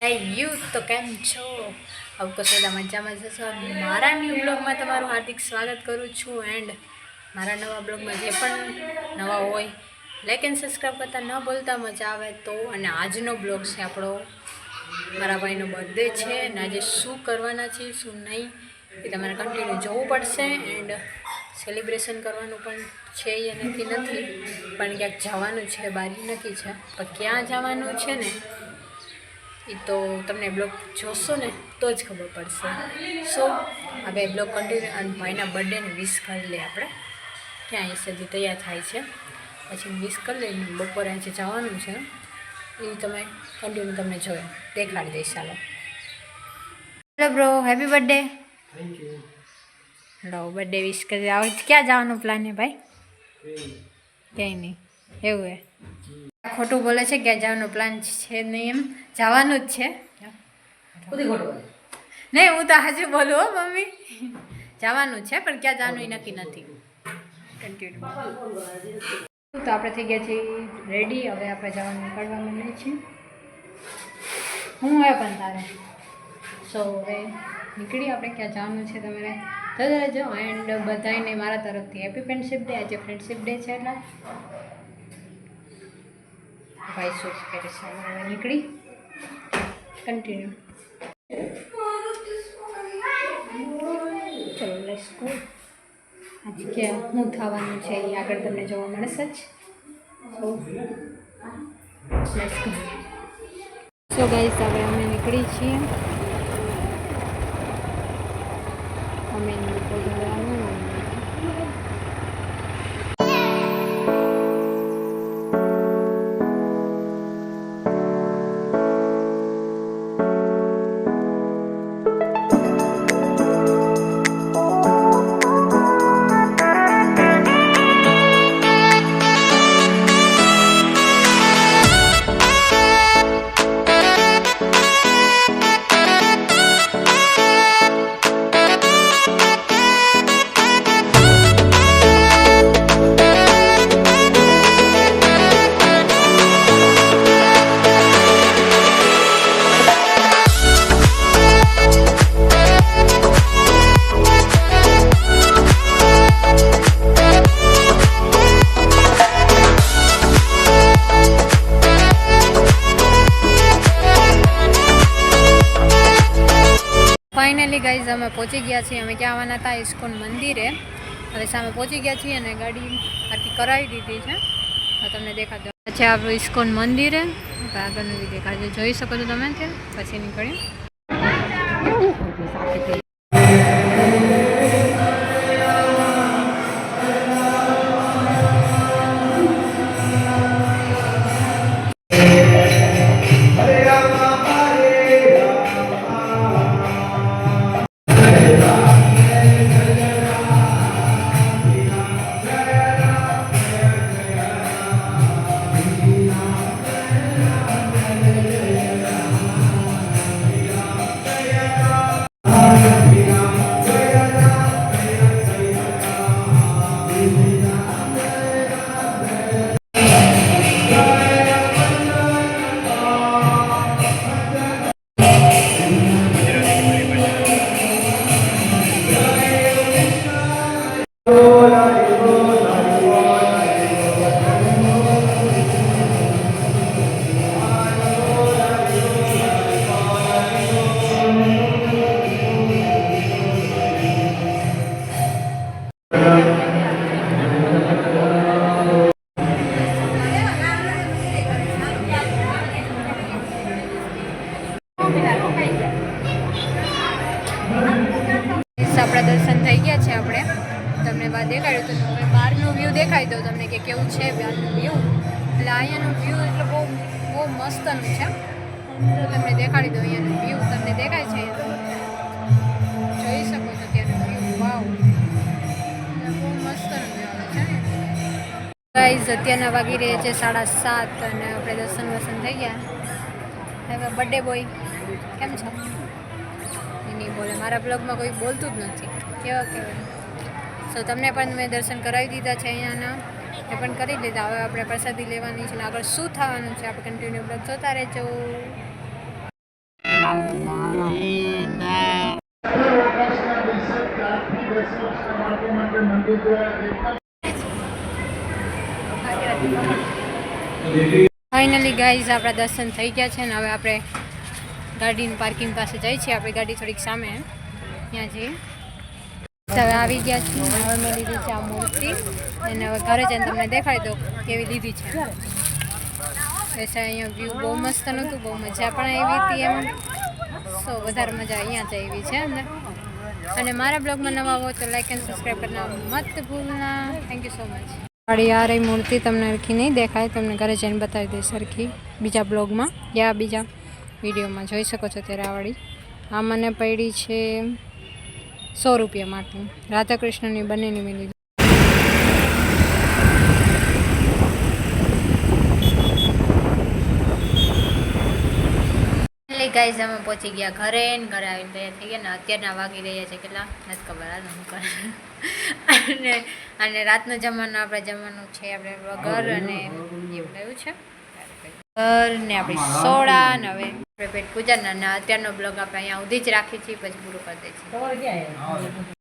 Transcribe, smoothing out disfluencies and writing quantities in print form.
You તો કેમ છો? અવકશોદા મજામાં જશો. મારા ન્યૂ બ્લોગમાં તમારું હાર્દિક સ્વાગત કરું છું. એન્ડ મારા નવા બ્લોગમાં જે પણ નવા હોય લાઈક એન્ડ સબસ્ક્રાઈબ કરતાં ન ભૂલતા. મજા આવે તો. અને આજનો બ્લોગ છે આપણો, મારા ભાઈનો બર્થડે છે અને આજે શું કરવાના છે શું નહીં એ તમારે કન્ટિન્યુ જોવું પડશે. એન્ડ સેલિબ્રેશન કરવાનું પણ છે એ નક્કી નથી, પણ ક્યાંક જવાનું છે, બારી નક્કી છે, પણ ક્યાં જવાનું છે ને એ તો તમને બ્લોગ જોશો ને તો જ ખબર પડશે. સો હવે બ્લોગ કન્ટિન્યુ. અને ભાઈના બર્થડેને વિશ કરી લે આપણે. ક્યાં એ સદી તૈયાર થાય છે પછી વિશ કરી લઈને બપોરે આજે જવાનું છે એ તમે કન્ટિન્યુ તમને જોયો દેખાડી દઈશ. ચાલો hello bro, happy birthday. Thank you. Hello, birthday wish કરી. આવો ક્યાં જવાનું પ્લાન છે ભાઈ? ક્યાંય નહીં એવું હે? ખોટું બોલે છે, ક્યાં જવાનો પ્લાન છે નહીં, એમ જવાનું જ છે. નહીં, હું તો હાજર બોલું હો મમ્મી, જવાનું છે પણ ક્યાં જવાનું એ નક્કી નથી. કન્ટિન્યુ. તો આપણે થઈ ગયા છીએ રેડી. હવે આપણે જવાનું નીકળવા માંડીએ છીએ. હું હવે પણ તારે સો હવે નીકળી આપણે ક્યાં જવાનું છે તમારે જતા રહેજો. એન્ડ બધાને મારા તરફથી હેપી ફ્રેન્ડશિપ ડે. આજે ફ્રેન્ડશિપ ડે છે એટલે ભાઈ શું કરે છે. હવે નીકળી કન્ટિન્યુ. ચલો લેટ્સ ગો. આજે કે શું થવાનું છે એ આગળ તમને જોવા મળશે જ. So let's go. So guys હવે અમે નીકળી છીએ. અમે લોકો જવાનું ફાઇનલી ગાઈઝ અમે પહોંચી ગયા છીએ. અમે ક્યાં આવવાના હતા? ઇસ્કોન મંદિરે. હવે સામે પહોંચી ગયા છીએ અને ગાડી આખી કરાવી દીધી છે. તમને દેખાતો છે આપણું ઇસ્કોન મંદિરે. આગળનું બી દેખાડજો, જોઈ શકો છો તમે. ત્યાં પછી નીકળ્યું. આપણા દર્શન થઈ ગયા છે. આપણે તમને બહાર દેખાડ્યું હતું. હવે બહારનું વ્યૂ દેખાડી દઉં તમને કે કેવું છે બહારનું વ્યૂ. એટલે અહીંયાનું વ્યૂ એટલે બહુ બહુ મસ્તનું છે. તો તમને દેખાડી દઉં અહીંયાનું વ્યૂ. તમને દેખાય છે જોઈ શકો છો ત્યાંનું વ્યૂ. વાવ, બહુ મસ્તનું વ્યૂ આવે છે. ગાઈઝ અત્યારના વાગી રહ્યા છે 7:30 અને આપણે દર્શન વસન થઈ ગયા. હવે બર્થડે બોય કેમ છો? નહીં બોલે. મારા બ્લોગમાં કોઈ બોલતું જ નથી. કેવા કહેવાય. સો તમને પણ મેં દર્શન કરાવી દીધા છે અહીંયાના. એ પણ કરી લીધા. હવે આપણે પ્રસાદી લેવાની છે. આગળ શું થવાનું છે આપણે કન્ટિન્યુ બ્લોગ જોતા રહેજો. ફાઇનલી ગાઈઝ આપણા દર્શન થઈ ગયા છે ને હવે આપણે ગાડીની પાર્કિંગ પાસે જઈએ છીએ. આપણી ગાડી થોડીક સામે ત્યાં જઈએ. હવે આવી ગયા છીએ. હવે મેં લીધી છે આ મૂર્તિ અને હવે ઘરે જઈને તમને દેખાડી દો કેવી લીધી છે. વૈસે અહીંયા વ્યૂ બહુ મસ્ત નહોતું, બહુ મજા પણ આવી હતી એમ. સો વધારે મજા અહીંયા જ આવી છે અંદર. અને મારા બ્લોગમાં નવા હો તો લાઈક એન્ડ સબસ્ક્રાઈબ કરના મત ભૂલના. Thank you so much. મારી આ રહી મૂર્તિ તમને સરખી નહીં દેખાય, તમને ઘરે જઈને બતાવી દઈશ સરખી બીજા બ્લોગમાં યા બીજા વિડીયોમાં જોઈ શકો છો. ત્યારે આવાળી આ મને પડી છે 100 રૂપિયા માટે. રાધા કૃષ્ણની બંનેની મેં લીધી. ગાઈઝ અમે પહોંચી ગયા ઘરે ને ઘરે આવીને તૈયાર થઈ ગયા ને અત્યારના વાગી રહ્યા છે કેટલા નથી ખબર આ શું કરે. અને રાતનો જમવાનું આપણે જમવાનું છે આપણે ઘર અને એવું એવું છે ઘર ને આપણી સોડા ને હવે આપણે પેટ પૂજા ને અત્યારનો બ્લોગ આપણે અહીંયા સુધી જ રાખીએ છીએ, પછી પૂરું કરી દઈએ છીએ.